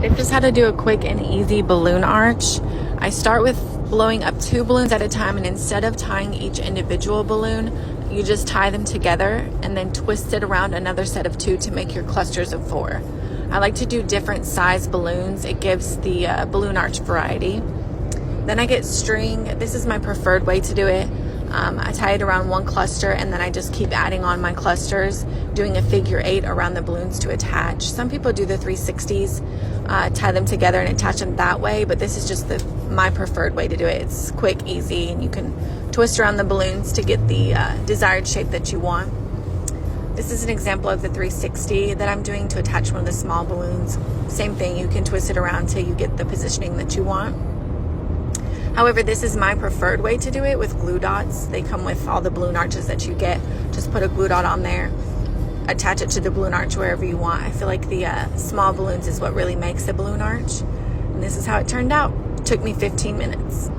This is how to do a quick and easy balloon arch. I start with blowing up 2 balloons at a time, and instead of tying each individual balloon, you just tie them together and then twist it around another set of 2 to make your clusters of 4. I like to do different size balloons. It gives the balloon arch variety. Then I get string. This is my preferred way to do it. I tie it around one cluster, and then I just keep adding on my clusters, doing a figure 8 around the balloons to attach. Some people do the 360s, tie them together and attach them that way, but this is just my preferred way to do it. It's quick, easy, and you can twist around the balloons to get the desired shape that you want. This is an example of the 360 that I'm doing to attach one of the small balloons. Same thing, you can twist it around till you get the positioning that you want. However, this is my preferred way to do it with glue dots. They come with all the balloon arches that you get. Just put a glue dot on there, attach it to the balloon arch wherever you want. I feel like the small balloons is what really makes the balloon arch. And this is how it turned out. It took me 15 minutes.